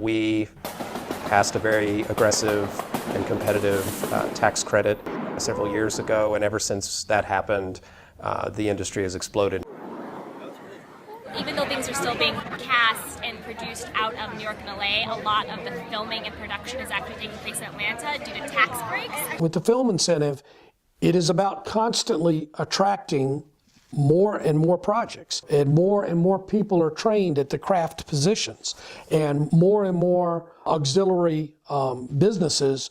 We passed a very aggressive and competitive tax credit several years ago, and ever since that happened, the industry has exploded. Even though things are still being cast and produced out of New York and LA, a lot of the filming and production is actually taking place in Atlanta due to tax breaks. With the film incentive, it is about constantly attracting more and more people are trained at the craft positions, and more auxiliary businesses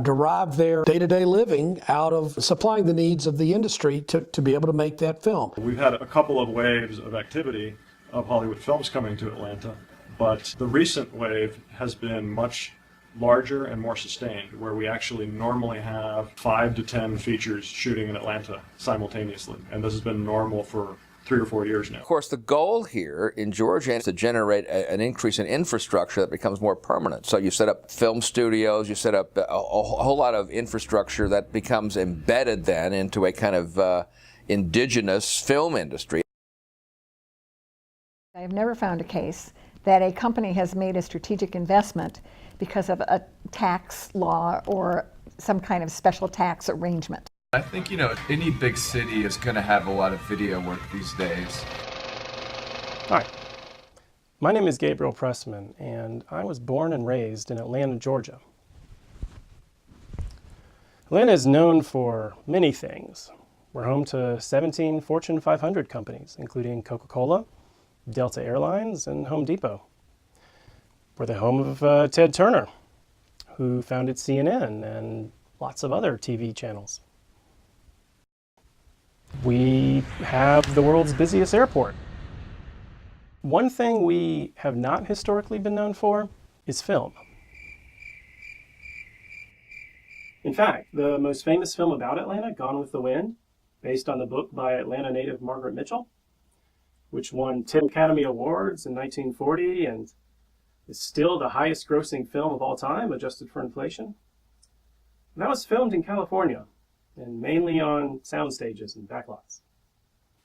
derive their day-to-day living out of supplying the needs of the industry to be able to make that film. We've had a couple of waves of activity of Hollywood films coming to Atlanta, but the recent wave has been much larger and more sustained, where we actually normally have 5 to 10 features shooting in Atlanta simultaneously, and this has been normal for 3 or 4 years now. Of course, the goal here in Georgia is to generate an increase in infrastructure that becomes more permanent. So you set up film studios, you set up a whole lot of infrastructure that becomes embedded then into a kind of indigenous film industry. I've never found a case that a company has made a strategic investment because of a tax law or some kind of special tax arrangement. I think, any big city is going to have a lot of video work these days. Hi, my name is Gabriel Pressman, and I was born and raised in Atlanta, Georgia. Atlanta is known for many things. We're home to 17 Fortune 500 companies, including Coca-Cola, Delta Airlines, and Home Depot. We're the home of Ted Turner, who founded CNN and lots of other TV channels. We have the world's busiest airport. One thing we have not historically been known for is film. In fact, the most famous film about Atlanta, Gone with the Wind, based on the book by Atlanta native Margaret Mitchell, which won 10 Academy Awards in 1940 and is still the highest grossing film of all time, adjusted for inflation. That was filmed in California, and mainly on sound stages and backlots.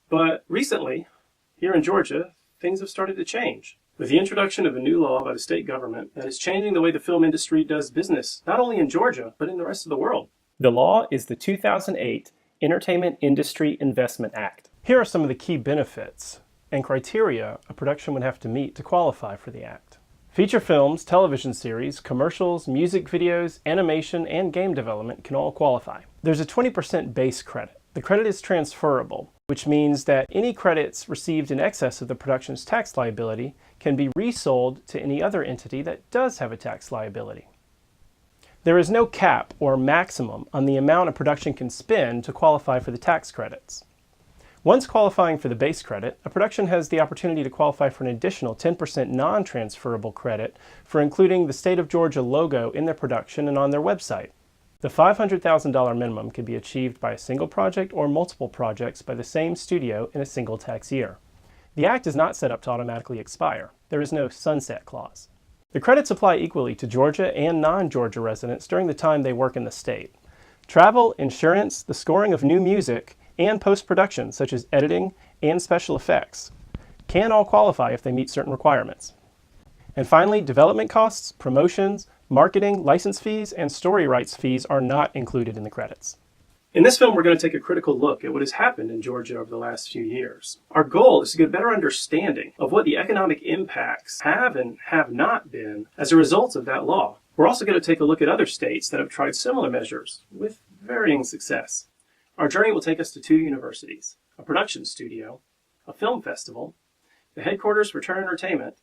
But recently, here in Georgia, things have started to change, with the introduction of a new law by the state government that is changing the way the film industry does business, not only in Georgia, but in the rest of the world. The law is the 2008 Entertainment Industry Investment Act. Here are some of the key benefits and criteria a production would have to meet to qualify for the act. Feature films, television series, commercials, music videos, animation, and game development can all qualify. There's a 20% base credit. The credit is transferable, which means that any credits received in excess of the production's tax liability can be resold to any other entity that does have a tax liability. There is no cap or maximum on the amount a production can spend to qualify for the tax credits. Once qualifying for the base credit, a production has the opportunity to qualify for an additional 10% non-transferable credit for including the state of Georgia logo in their production and on their website. The $500,000 minimum can be achieved by a single project or multiple projects by the same studio in a single tax year. The act is not set up to automatically expire. There is no sunset clause. The credits apply equally to Georgia and non-Georgia residents during the time they work in the state. Travel, insurance, the scoring of new music, and post-production, such as editing and special effects, can all qualify if they meet certain requirements. And finally, development costs, promotions, marketing, license fees, and story rights fees are not included in the credits. In this film, we're going to take a critical look at what has happened in Georgia over the last few years. Our goal is to get a better understanding of what the economic impacts have and have not been as a result of that law. We're also going to take a look at other states that have tried similar measures with varying success. Our journey will take us to 2 universities, a production studio, a film festival, the headquarters for Turner Entertainment,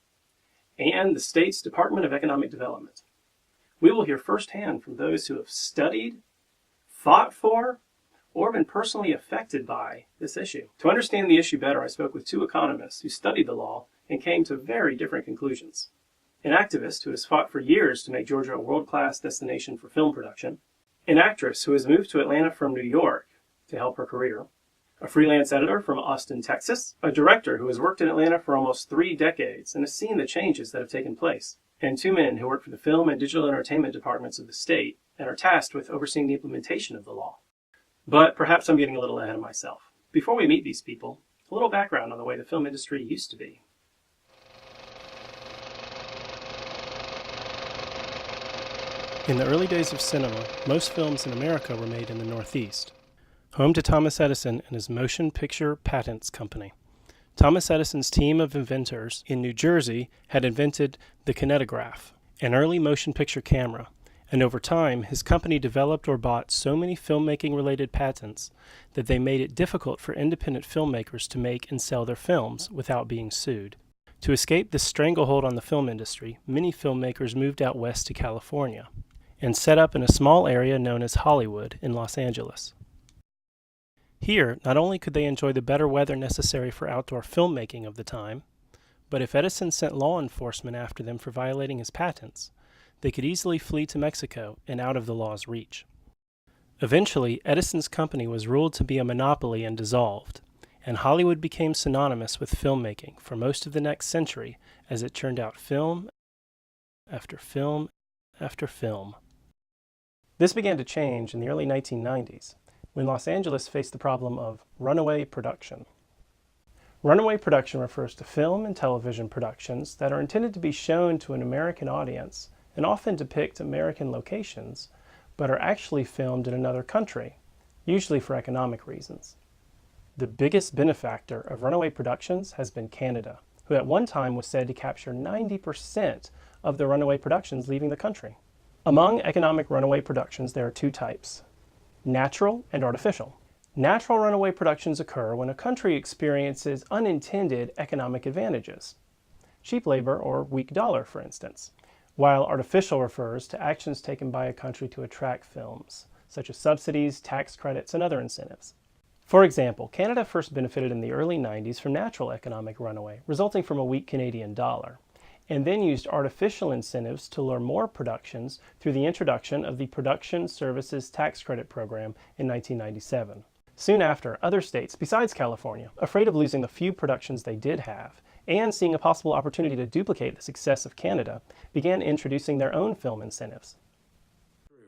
and the state's Department of Economic Development. We will hear firsthand from those who have studied, fought for, or been personally affected by this issue. To understand the issue better, I spoke with 2 economists who studied the law and came to very different conclusions. An activist who has fought for years to make Georgia a world-class destination for film production, an actress who has moved to Atlanta from New York to help her career, a freelance editor from Austin, Texas, a director who has worked in Atlanta for almost 3 decades and has seen the changes that have taken place, and 2 men who work for the film and digital entertainment departments of the state and are tasked with overseeing the implementation of the law. But perhaps I'm getting a little ahead of myself. Before we meet these people, a little background on the way the film industry used to be. In the early days of cinema, most films in America were made in the Northeast, home to Thomas Edison and his Motion Picture Patents Company. Thomas Edison's team of inventors in New Jersey had invented the kinetograph, an early motion picture camera, and over time his company developed or bought so many filmmaking-related patents that they made it difficult for independent filmmakers to make and sell their films without being sued. To escape this stranglehold on the film industry, many filmmakers moved out west to California and set up in a small area known as Hollywood in Los Angeles. Here, not only could they enjoy the better weather necessary for outdoor filmmaking of the time, but if Edison sent law enforcement after them for violating his patents, they could easily flee to Mexico and out of the law's reach. Eventually, Edison's company was ruled to be a monopoly and dissolved, and Hollywood became synonymous with filmmaking for most of the next century as it churned out film after film after film. This began to change in the early 1990s, when Los Angeles faced the problem of runaway production. Runaway production refers to film and television productions that are intended to be shown to an American audience and often depict American locations, but are actually filmed in another country, usually for economic reasons. The biggest benefactor of runaway productions has been Canada, who at one time was said to capture 90% of the runaway productions leaving the country. Among economic runaway productions, there are two types: natural and artificial. Natural runaway productions occur when a country experiences unintended economic advantages, cheap labor or weak dollar, for instance, while artificial refers to actions taken by a country to attract films, such as subsidies, tax credits, and other incentives. For example, Canada first benefited in the early 90s from natural economic runaway, resulting from a weak Canadian dollar, and then used artificial incentives to lure more productions through the introduction of the Production Services Tax Credit Program in 1997. Soon after, other states besides California, afraid of losing the few productions they did have, and seeing a possible opportunity to duplicate the success of Canada, began introducing their own film incentives.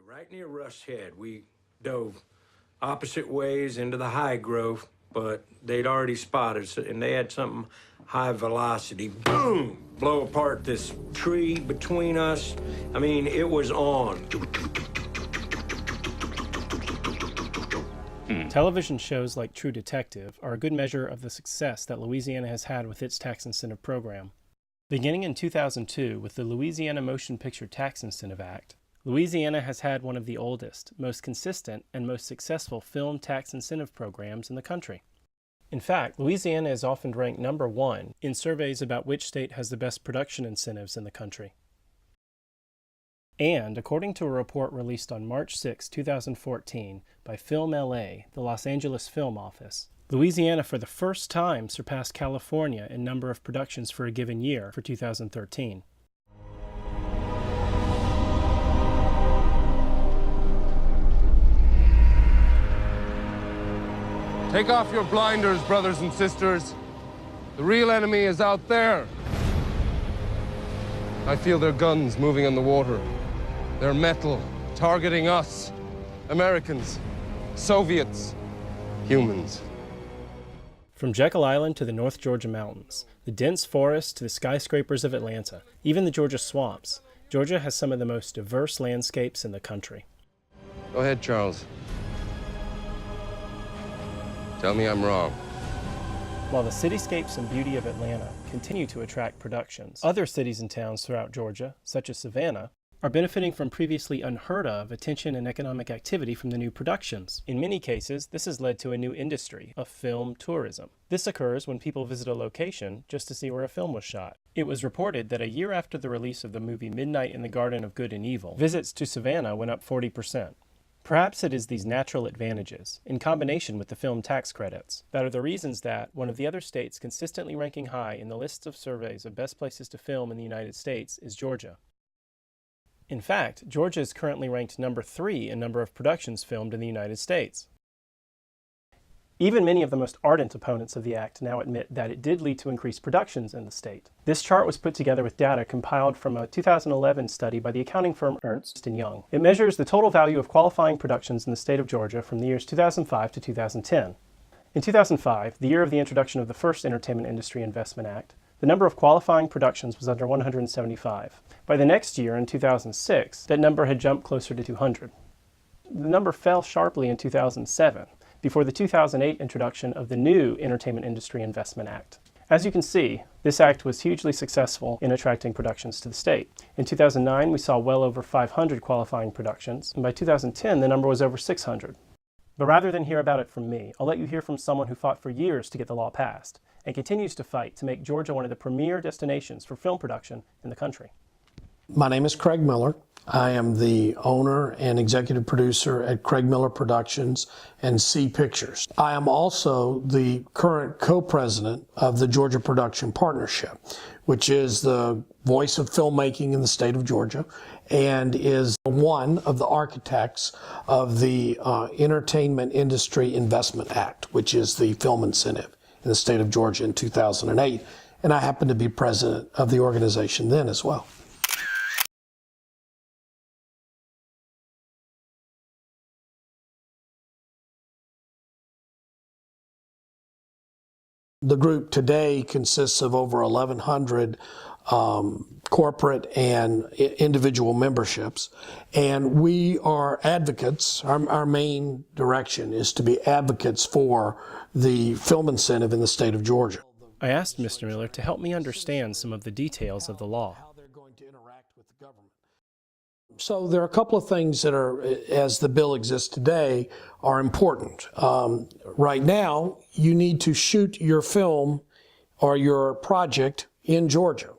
Right near Rush Head, we dove opposite ways into the high growth, but they'd already spotted us, and they had something high velocity, boom, blow apart this tree between us. I mean, it was on. Television shows like True Detective are a good measure of the success that Louisiana has had with its tax incentive program. Beginning in 2002 with the Louisiana Motion Picture Tax Incentive Act, Louisiana has had one of the oldest, most consistent, and most successful film tax incentive programs in the country. In fact, Louisiana is often ranked number one in surveys about which state has the best production incentives in the country. And, according to a report released on March 6, 2014 by Film LA, the Los Angeles Film Office, Louisiana for the first time surpassed California in number of productions for a given year for 2013. Take off your blinders, brothers and sisters. The real enemy is out there. I feel their guns moving on the water. Their metal targeting us. Americans, Soviets, humans. From Jekyll Island to the North Georgia mountains, the dense forests to the skyscrapers of Atlanta, even the Georgia swamps, Georgia has some of the most diverse landscapes in the country. Go ahead, Charles. Tell me I'm wrong. While the cityscapes and beauty of Atlanta continue to attract productions, other cities and towns throughout Georgia, such as Savannah, are benefiting from previously unheard of attention and economic activity from the new productions. In many cases, this has led to a new industry of film tourism. This occurs when people visit a location just to see where a film was shot. It was reported that a year after the release of the movie Midnight in the Garden of Good and Evil, visits to Savannah went up 40%. Perhaps it is these natural advantages, in combination with the film tax credits, that are the reasons that one of the other states consistently ranking high in the lists of surveys of best places to film in the United States is Georgia. In fact, Georgia is currently ranked number 3 in number of productions filmed in the United States. Even many of the most ardent opponents of the act now admit that it did lead to increased productions in the state. This chart was put together with data compiled from a 2011 study by the accounting firm Ernst & Young. It measures the total value of qualifying productions in the state of Georgia from the years 2005 to 2010. In 2005, the year of the introduction of the first Entertainment Industry Investment Act, the number of qualifying productions was under 175. By the next year, in 2006, that number had jumped closer to 200. The number fell sharply in 2007, before the 2008 introduction of the new Entertainment Industry Investment Act. As you can see, this act was hugely successful in attracting productions to the state. In 2009, we saw well over 500 qualifying productions, and by 2010, the number was over 600. But rather than hear about it from me, I'll let you hear from someone who fought for years to get the law passed, and continues to fight to make Georgia one of the premier destinations for film production in the country. My name is Craig Miller. I am the owner and executive producer at Craig Miller Productions and C Pictures. I am also the current co-president of the Georgia Production Partnership, which is the voice of filmmaking in the state of Georgia and is one of the architects of the Entertainment Industry Investment Act, which is the film incentive in the state of Georgia in 2008. And I happen to be president of the organization then as well. The group today consists of over 1,100 corporate and individual memberships, and we are advocates. Our main direction is to be advocates for the film incentive in the state of Georgia. I asked Mr. Miller to help me understand some of the details of the law. So there are a couple of things that are, as the bill exists today, are important. Right now, you need to shoot your film or your project in Georgia.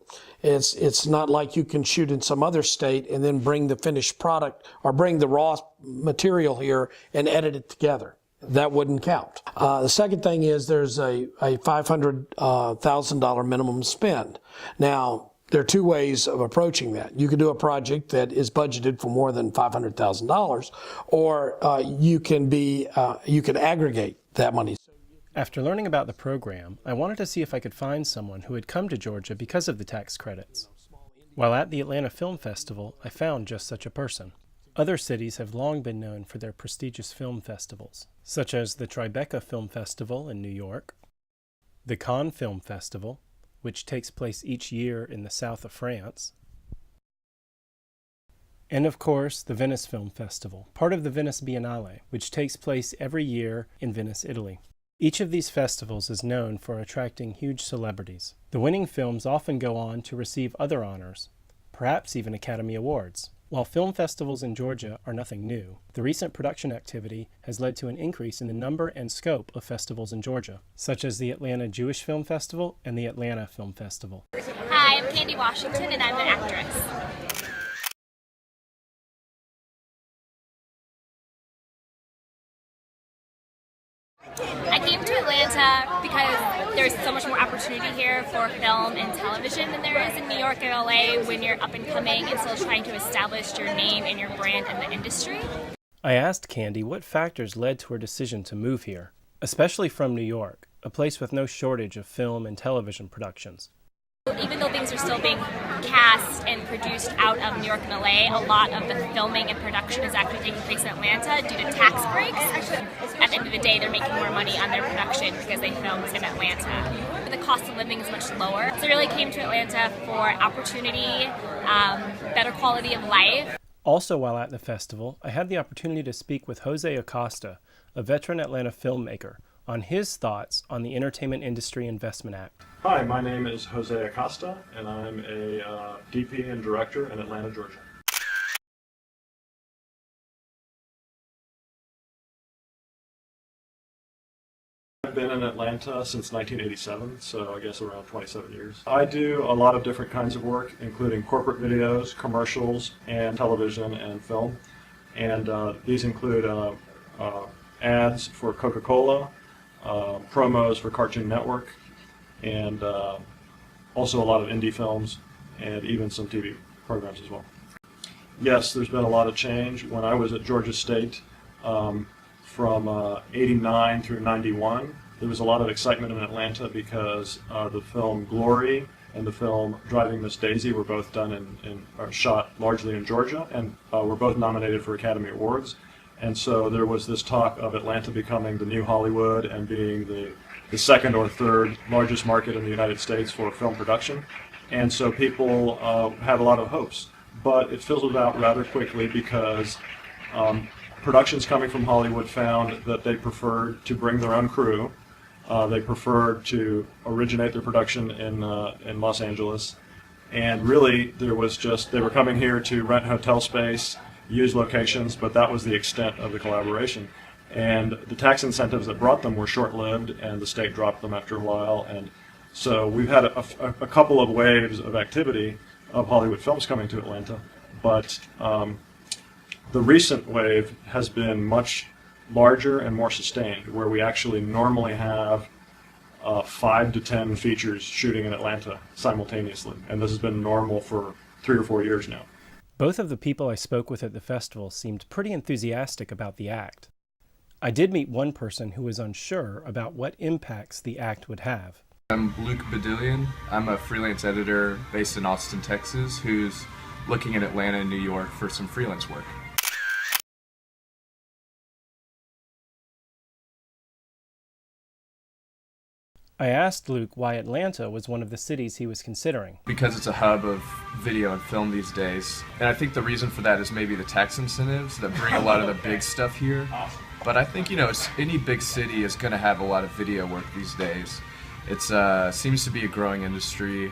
It's not like you can shoot in some other state and then bring the finished product or bring the raw material here and edit it together. That wouldn't count. The second thing is there's a $500,000 minimum spend. Now, there are two ways of approaching that. You can do a project that is budgeted for more than $500,000, or you can aggregate that money. After learning about the program, I wanted to see if I could find someone who had come to Georgia because of the tax credits. While at the Atlanta Film Festival, I found just such a person. Other cities have long been known for their prestigious film festivals, such as the Tribeca Film Festival in New York, the Cannes Film Festival, which takes place each year in the south of France, and of course the Venice Film Festival, part of the Venice Biennale, which takes place every year in Venice, Italy. Each of these festivals is known for attracting huge celebrities. The winning films often go on to receive other honors, perhaps even Academy Awards. While film festivals in Georgia are nothing new, the recent production activity has led to an increase in the number and scope of festivals in Georgia, such as the Atlanta Jewish Film Festival and the Atlanta Film Festival. Hi, I'm Candy Washington and I'm an actress. I came to Atlanta because there's so much more opportunity here for film and television than there is in New York and LA when you're up and coming and still trying to establish your name and your brand in the industry. I asked Candy what factors led to her decision to move here, especially from New York, a place with no shortage of film and television productions. Even though things are still being cast and produced out of New York and LA, a lot of the filming and production is actually taking place in Atlanta due to tax breaks. At the end of the day, they're making more money on their production because they filmed in Atlanta. The cost of living is much lower. So I really came to Atlanta for opportunity, better quality of life. Also while at the festival, I had the opportunity to speak with Jose Acosta, a veteran Atlanta filmmaker, on his thoughts on the Entertainment Industry Investment Act. Hi, my name is Jose Acosta, and I'm a DP and director in Atlanta, Georgia. I've been in Atlanta since 1987, so I guess around 27 years. I do a lot of different kinds of work, including corporate videos, commercials, and television and film. And these include ads for Coca-Cola, promos for Cartoon Network, and also a lot of indie films and even some TV programs as well. Yes, there's been a lot of change. When I was at Georgia State from 89 through 91, there was a lot of excitement in Atlanta because the film Glory and the film Driving Miss Daisy were both done or shot largely in Georgia and were both nominated for Academy Awards. And so there was this talk of Atlanta becoming the new Hollywood and being the the second or third largest market in the United States for film production. And so people had a lot of hopes. But it fizzled out rather quickly because productions coming from Hollywood found that they preferred to bring their own crew. They preferred to originate their production in Los Angeles. And really, they were coming here to rent hotel space, use locations, but that was the extent of the collaboration. And the tax incentives that brought them were short-lived, and the state dropped them after a while. And so we've had a couple of waves of activity of Hollywood films coming to Atlanta, but the recent wave has been much larger and more sustained, where we actually normally have 5 to 10 features shooting in Atlanta simultaneously, and this has been normal for 3 or 4 years now. Both of the people I spoke with at the festival seemed pretty enthusiastic about the act. I did meet one person who was unsure about what impacts the act would have. I'm Luke Badillion. I'm a freelance editor based in Austin, Texas, who's looking at Atlanta and New York for some freelance work. I asked Luke why Atlanta was one of the cities he was considering. Because it's a hub of video and film these days. And I think the reason for that is maybe the tax incentives that bring a lot of the big stuff here. But I think, any big city is going to have a lot of video work these days. It seems to be a growing industry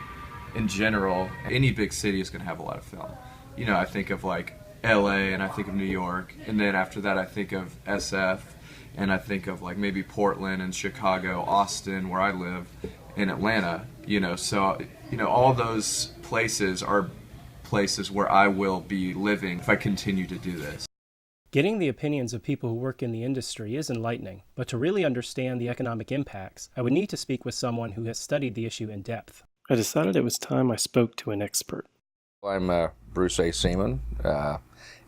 in general. Any big city is going to have a lot of film. I think of like LA, and I think of New York, and then after that I think of SF, and I think of like maybe Portland and Chicago, Austin, where I live, and Atlanta. So all those places are places where I will be living if I continue to do this. Getting the opinions of people who work in the industry is enlightening, but to really understand the economic impacts, I would need to speak with someone who has studied the issue in depth. I decided it was time I spoke to an expert. I'm Bruce A. Seaman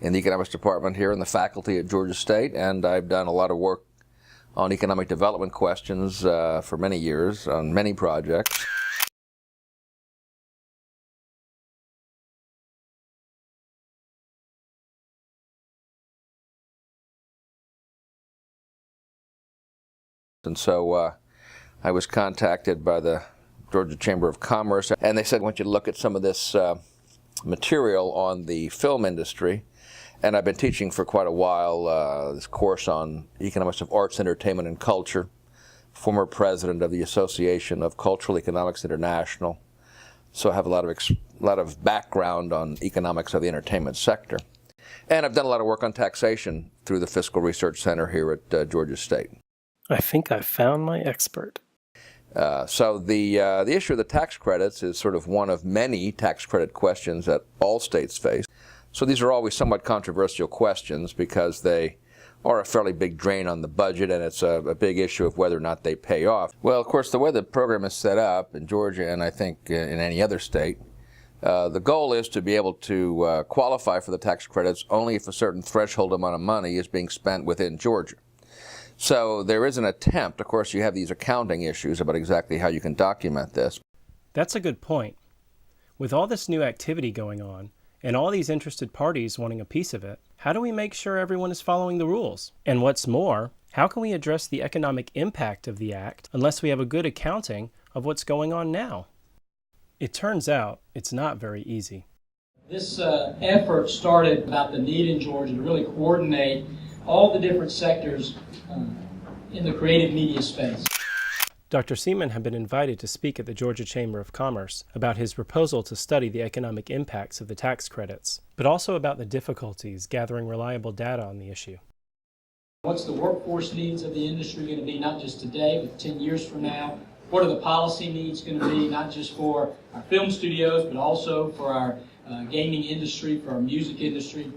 in the economics department here in the faculty at Georgia State, and I've done a lot of work on economic development questions for many years on many projects. And so I was contacted by the Georgia Chamber of Commerce, and they said, I want you to look at some of this material on the film industry. And I've been teaching for quite a while this course on economics of arts, entertainment, and culture, former president of the Association of Cultural Economics International. So I have a lot of background on economics of the entertainment sector. And I've done a lot of work on taxation through the Fiscal Research Center here at Georgia State. I think I found my expert. So the issue of the tax credits is sort of one of many tax credit questions that all states face. So these are always somewhat controversial questions because they are a fairly big drain on the budget, and it's a big issue of whether or not they pay off. Well, of course, the way the program is set up in Georgia, and I think in any other state, the goal is to be able to qualify for the tax credits only if a certain threshold amount of money is being spent within Georgia. So there is an attempt. Of course, you have these accounting issues about exactly how you can document this. That's a good point. With all this new activity going on, and all these interested parties wanting a piece of it, how do we make sure everyone is following the rules? And what's more, how can we address the economic impact of the act unless we have a good accounting of what's going on now? It turns out it's not very easy. This effort started about the need in Georgia to really coordinate all the different sectors in the creative media space. Dr. Seaman had been invited to speak at the Georgia Chamber of Commerce about his proposal to study the economic impacts of the tax credits, but also about the difficulties gathering reliable data on the issue. What's the workforce needs of the industry going to be, not just today, but 10 years from now? What are the policy needs going to be, not just for our film studios, but also for our gaming industry, for our music industry?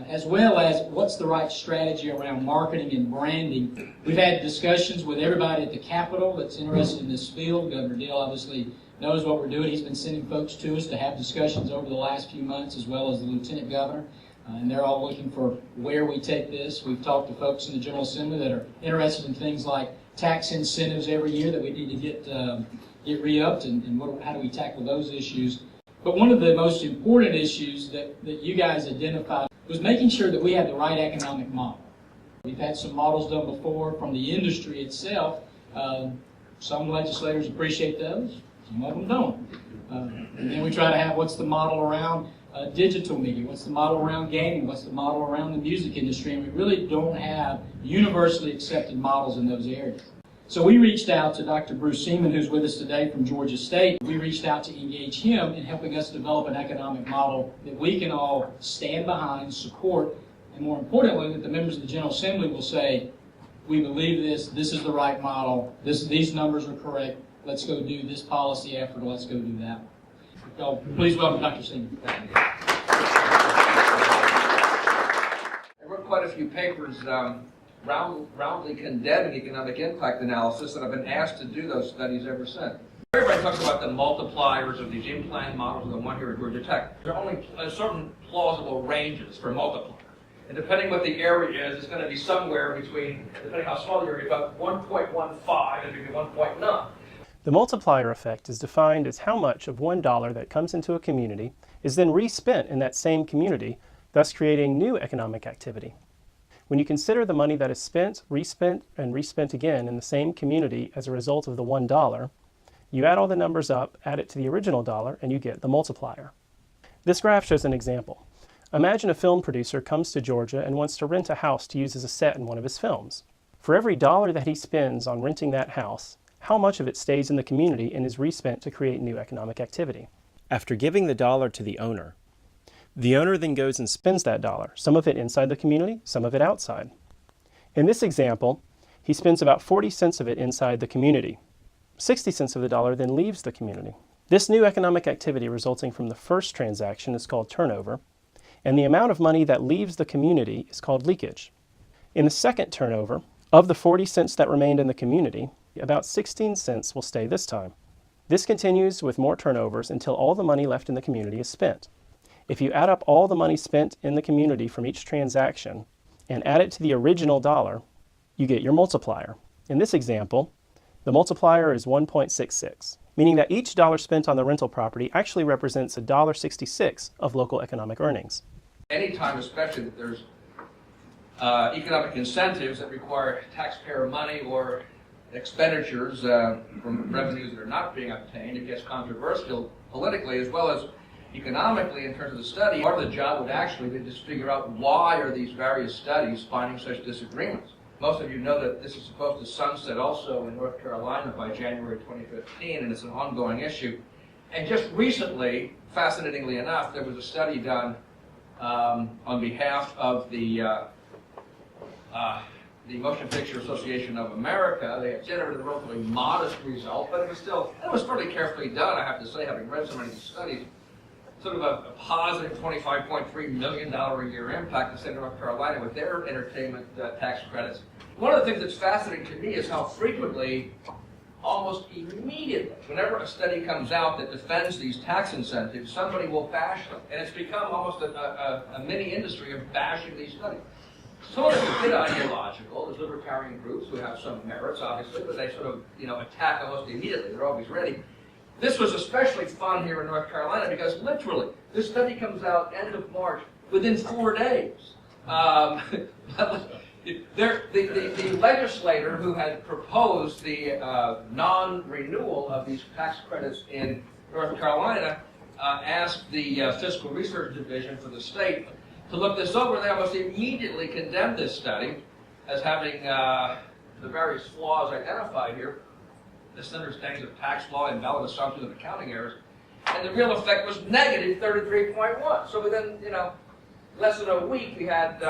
As well as what's the right strategy around marketing and branding. We've had discussions with everybody at the Capitol that's interested in this field. Governor Deal obviously knows what we're doing. He's been sending folks to us to have discussions over the last few months, as well as the Lieutenant Governor. And they're all looking for where we take this. We've talked to folks in the General Assembly that are interested in things like tax incentives every year that we need to get re-upped, and how do we tackle those issues. But one of the most important issues that you guys identified was making sure that we had the right economic model. We've had some models done before from the industry itself Some legislators appreciate those, some of them don't. And then we try to have what's the model around digital media, what's the model around gaming, what's the model around the music industry, and we really don't have universally accepted models in those areas. So we reached out to Dr. Bruce Seaman, who's with us today from Georgia State. We reached out to engage him in helping us develop an economic model that we can all stand behind, support, and more importantly, that the members of the General Assembly will say, we believe this is the right model, these numbers are correct, let's go do this policy effort, let's go do that. So please welcome Dr. Seaman. I wrote quite a few papers roundly condemning economic impact analysis, and I've been asked to do those studies ever since. Everybody talks about the multipliers of these in-plan models and the one here at Georgia Tech. There are only certain plausible ranges for multipliers. And depending what the area is, it's going to be somewhere between, depending how small the area, about 1.15 and maybe 1.9. The multiplier effect is defined as how much of $1 that comes into a community is then respent in that same community, thus creating new economic activity. When you consider the money that is spent, and respent again in the same community as a result of the $1, you add all the numbers up, add it to the original dollar, and you get the multiplier. This graph shows an example. Imagine a film producer comes to Georgia and wants to rent a house to use as a set in one of his films. For every dollar that he spends on renting that house, how much of it stays in the community and is respent to create new economic activity? After giving the dollar to the owner then goes and spends that dollar, some of it inside the community, some of it outside. In this example, he spends about 40 cents of it inside the community. 60 cents of the dollar then leaves the community. This new economic activity resulting from the first transaction is called turnover, and the amount of money that leaves the community is called leakage. In the second turnover, of the 40 cents that remained in the community, about 16 cents will stay this time. This continues with more turnovers until all the money left in the community is spent. If you add up all the money spent in the community from each transaction and add it to the original dollar, you get your multiplier. In this example, the multiplier is 1.66, meaning that each dollar spent on the rental property actually represents $1.66 of local economic earnings. Anytime, especially that there's economic incentives that require taxpayer money or expenditures from revenues that are not being obtained, it gets controversial politically as well as economically in terms of the study. Part of the job would actually be to just figure out why are these various studies finding such disagreements. Most of you know that this is supposed to sunset also in North Carolina by January 2015, and it's an ongoing issue. And just recently, fascinatingly enough, there was a study done on behalf of the Motion Picture Association of America. They had generated a relatively modest result, but it was fairly carefully done, I have to say, having read so many studies. Sort of a positive $25.3 million a year impact in the state of North Carolina with their entertainment tax credits. One of the things that's fascinating to me is how frequently, almost immediately, whenever a study comes out that defends these tax incentives, somebody will bash them. And it's become almost a mini industry of bashing these studies. Some of it's a bit ideological. There's libertarian groups who have some merits, obviously, but they sort of, attack almost immediately. They're always ready. This was especially fun here in North Carolina because literally, this study comes out end of March, within 4 days. The legislator who had proposed the non-renewal of these tax credits in North Carolina asked the Fiscal Research Division for the state to look this over. They almost immediately condemned this study as having the various flaws identified here, misunderstandings of tax law, invalid assumptions of accounting errors, and the real effect was negative 33.1. So within, less than a week, we had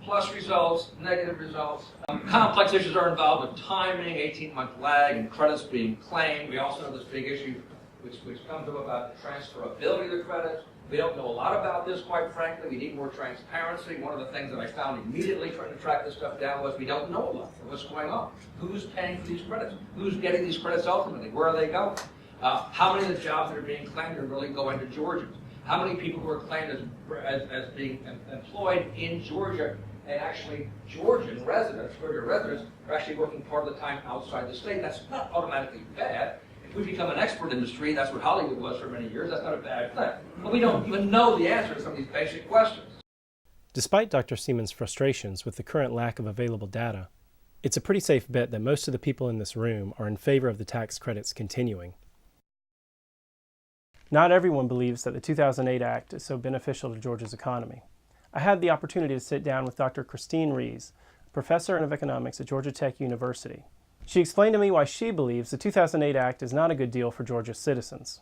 plus results, negative results. Complex issues are involved with timing, 18-month lag, and credits being claimed. We also have this big issue which comes up about the transferability of the credits. We don't know a lot about this, quite frankly. We need more transparency. One of the things that I found immediately trying to track this stuff down was we don't know a lot of what's going on. Who's paying for these credits? Who's getting these credits ultimately? Where are they going? How many of the jobs that are being claimed are really going to Georgians? How many people who are claimed as being employed in Georgia and actually Georgia residents are actually working part of the time outside the state? That's not automatically bad. If we become an export industry, that's what Hollywood was for many years, that's not a bad thing. But we don't even know the answer to some of these basic questions. Despite Dr. Seaman's frustrations with the current lack of available data, It's a pretty safe bet that most of the people in this room are in favor of the tax credits continuing. Not everyone believes that the 2008 Act is so beneficial to Georgia's economy. I had the opportunity to sit down with Dr. Christine Rees, professor of economics at Georgia Tech University. She explained to me why she believes the 2008 Act is not a good deal for Georgia's citizens.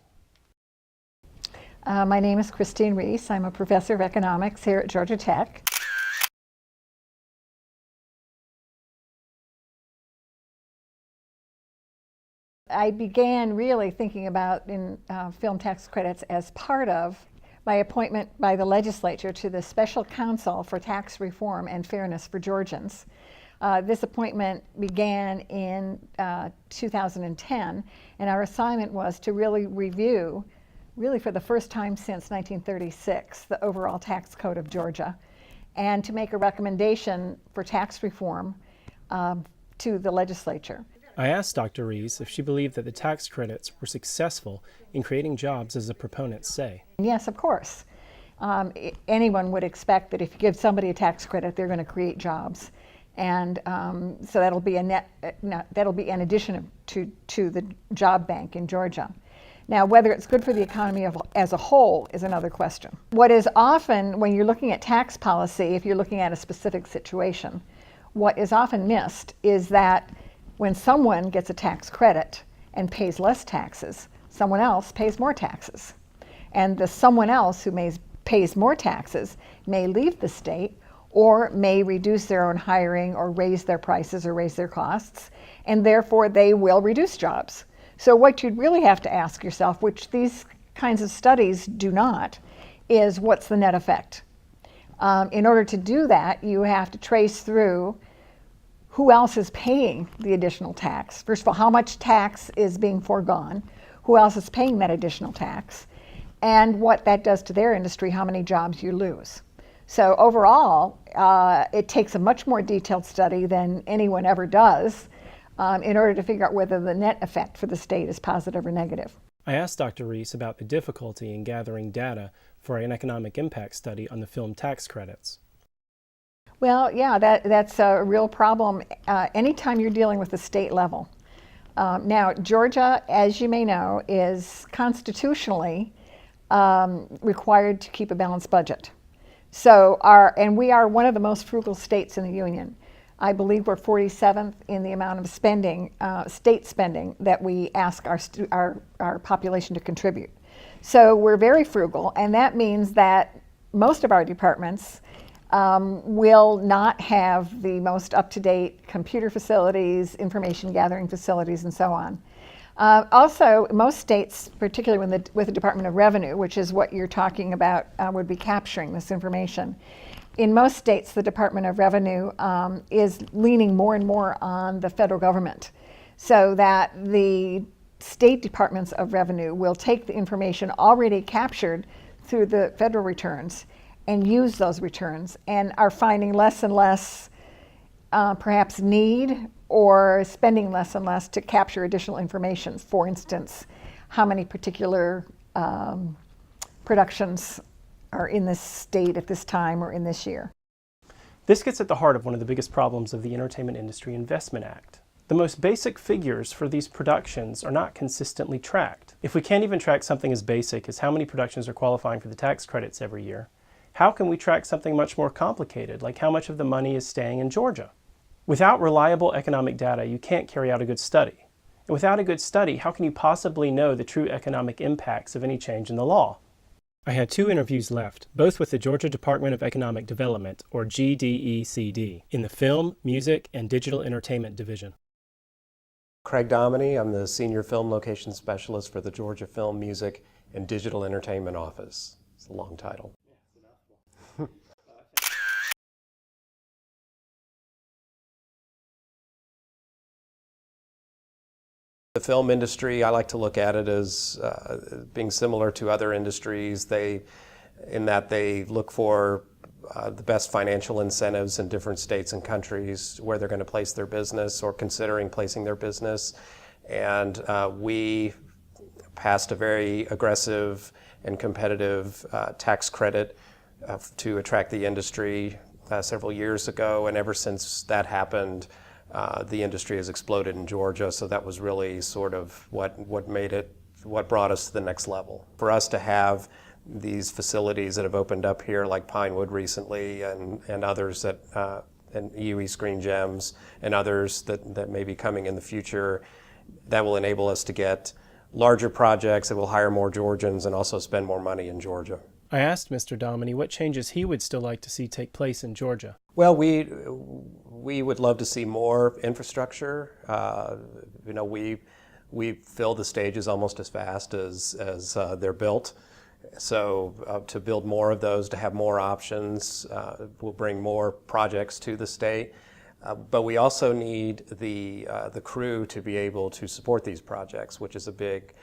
My name is Christine Rees. I'm a professor of economics here at Georgia Tech. I began really thinking about film tax credits as part of my appointment by the legislature to the Special Counsel for Tax Reform and Fairness for Georgians. This appointment began in 2010, and our assignment was to really review, for the first time since 1936, the overall tax code of Georgia, and to make a recommendation for tax reform to the legislature. I asked Dr. Rees if she believed that the tax credits were successful in creating jobs as the proponents say. Yes, of course. Anyone would expect that if you give somebody a tax credit, they're going to create jobs. And so that'll be an addition to the job bank in Georgia. Now, whether it's good for the economy as a whole is another question. What is often, when you're looking at tax policy, if you're looking at a specific situation, what is often missed is that when someone gets a tax credit and pays less taxes, someone else pays more taxes. And the someone else who pays more taxes may leave the state or may reduce their own hiring or raise their prices or raise their costs, and therefore they will reduce jobs. So what you'd really have to ask yourself, which these kinds of studies do not, is what's the net effect? In order to do that, you have to trace through who else is paying the additional tax. First of all, how much tax is being foregone? Who else is paying that additional tax? And what that does to their industry, how many jobs you lose. So overall, it takes a much more detailed study than anyone ever does in order to figure out whether the net effect for the state is positive or negative. I asked Dr. Rees about the difficulty in gathering data for an economic impact study on the film tax credits. Well, yeah, that's a real problem anytime you're dealing with the state level. Now, Georgia, as you may know, is constitutionally required to keep a balanced budget. So we are one of the most frugal states in the union. I believe we're 47th in the amount of spending, state spending, that we ask our population to contribute. So we're very frugal, and that means that most of our departments will not have the most up-to-date computer facilities, information gathering facilities, and so on. Also, most states, particularly with the Department of Revenue, which is what you're talking about, would be capturing this information. In most states, the Department of Revenue is leaning more and more on the federal government, so that the state departments of revenue will take the information already captured through the federal returns and use those returns, and are finding less and less perhaps need or spending less and less to capture additional information. For instance, how many particular productions are in this state at this time or in this year. This gets at the heart of one of the biggest problems of the Entertainment Industry Investment Act. The most basic figures for these productions are not consistently tracked. If we can't even track something as basic as how many productions are qualifying for the tax credits every year, how can we track something much more complicated, like how much of the money is staying in Georgia? Without reliable economic data, you can't carry out a good study. And without a good study, how can you possibly know the true economic impacts of any change in the law? I had 2 interviews left, both with the Georgia Department of Economic Development, or GDECD, in the Film, Music, and Digital Entertainment Division. Craig Dominy, I'm the Senior Film Location Specialist for the Georgia Film, Music, and Digital Entertainment Office. It's a long title. The film industry, I like to look at it as being similar to other industries. In that they look for the best financial incentives in different states and countries where they're going to place their business or considering placing their business. And we passed a very aggressive and competitive tax credit to attract the industry several years ago. And ever since that happened, the industry has exploded in Georgia. So that was really sort of what brought us to the next level. For us to have these facilities that have opened up here, like Pinewood recently, and others that, and UE Screen Gems, and others that may be coming in the future, that will enable us to get larger projects that will hire more Georgians and also spend more money in Georgia. I asked Mr. Dominy what changes he would still like to see take place in Georgia. Well, we would love to see more infrastructure. We fill the stages almost as fast as they're built. So to build more of those, to have more options, will bring more projects to the state. But we also need the crew to be able to support these projects, which is a big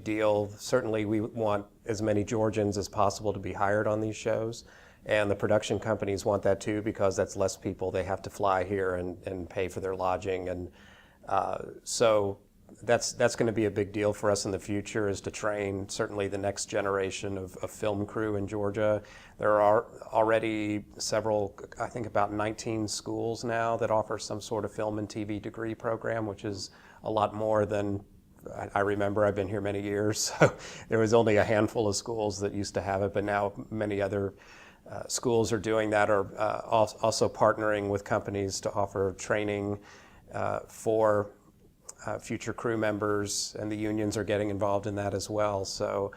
deal. Certainly we want as many Georgians as possible to be hired on these shows. And the production companies want that too, because that's less people they have to fly here and pay for their lodging. And so that's going to be a big deal for us in the future, is to train certainly the next generation of film crew in Georgia. There are already several, I think about 19 schools now that offer some sort of film and TV degree program, which is a lot more than I remember. I've been here many years, so there was only a handful of schools that used to have it, but now many other schools are doing that, or also partnering with companies to offer training for future crew members, and the unions are getting involved in that as well. So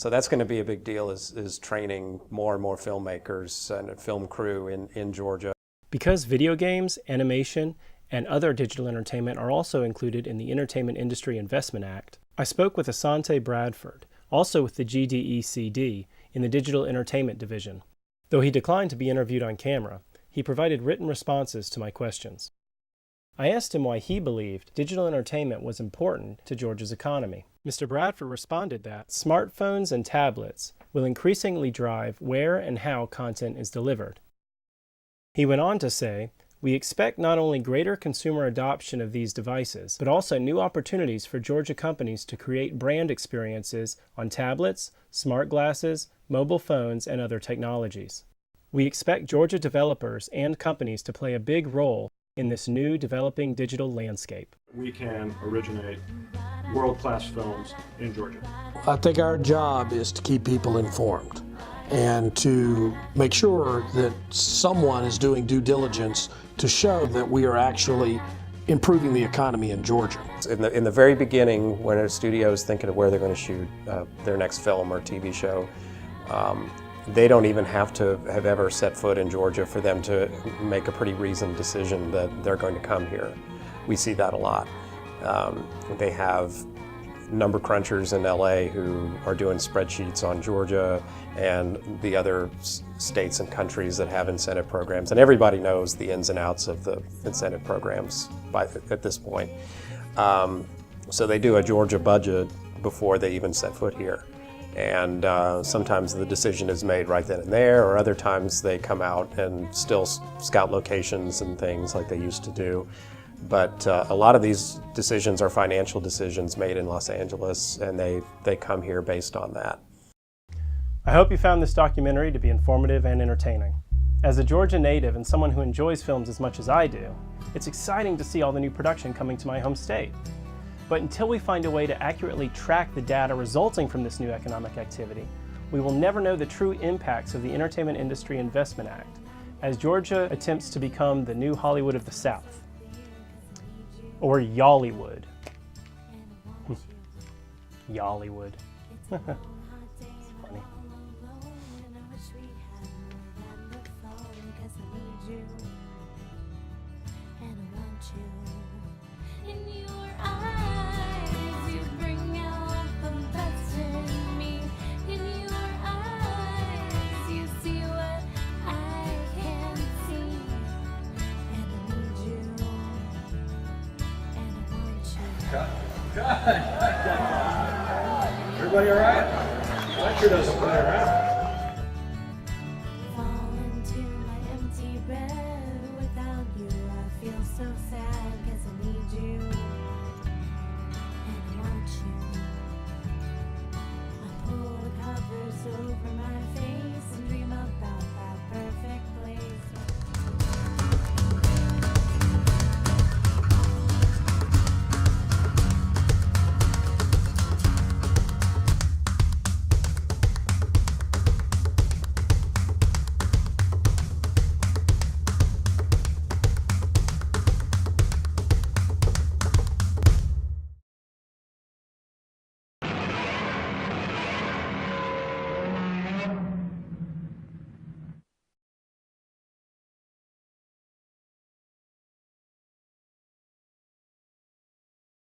that's going to be a big deal, is training more and more filmmakers and film crew in Georgia. Because video games, animation, and other digital entertainment are also included in the Entertainment Industry Investment Act, I spoke with Asante Bradford, also with the GDECD, in the Digital Entertainment Division. Though he declined to be interviewed on camera, he provided written responses to my questions. I asked him why he believed digital entertainment was important to Georgia's economy. Mr. Bradford responded that smartphones and tablets will increasingly drive where and how content is delivered. He went on to say, "We expect not only greater consumer adoption of these devices, but also new opportunities for Georgia companies to create brand experiences on tablets, smart glasses, mobile phones, and other technologies. We expect Georgia developers and companies to play a big role in this new developing digital landscape." We can originate world-class films in Georgia. I think our job is to keep people informed and to make sure that someone is doing due diligence to show that we are actually improving the economy in Georgia. In the very beginning, when a studio is thinking of where they're going to shoot their next film or TV show, they don't even have to have ever set foot in Georgia for them to make a pretty reasoned decision that they're going to come here. We see that a lot. They have number crunchers in LA who are doing spreadsheets on Georgia and the other states and countries that have incentive programs. And everybody knows the ins and outs of the incentive programs at this point. So they do a Georgia budget before they even set foot here. And sometimes the decision is made right then and there, or other times they come out and still scout locations and things like they used to do. But a lot of these decisions are financial decisions made in Los Angeles, and they come here based on that. I hope you found this documentary to be informative and entertaining. As a Georgia native and someone who enjoys films as much as I do, it's exciting to see all the new production coming to my home state. But until we find a way to accurately track the data resulting from this new economic activity, we will never know the true impacts of the Entertainment Industry Investment Act, as Georgia attempts to become the new Hollywood of the South. Or Yollywood. Yollywood. It's funny. Everybody all right? That sure doesn't play around.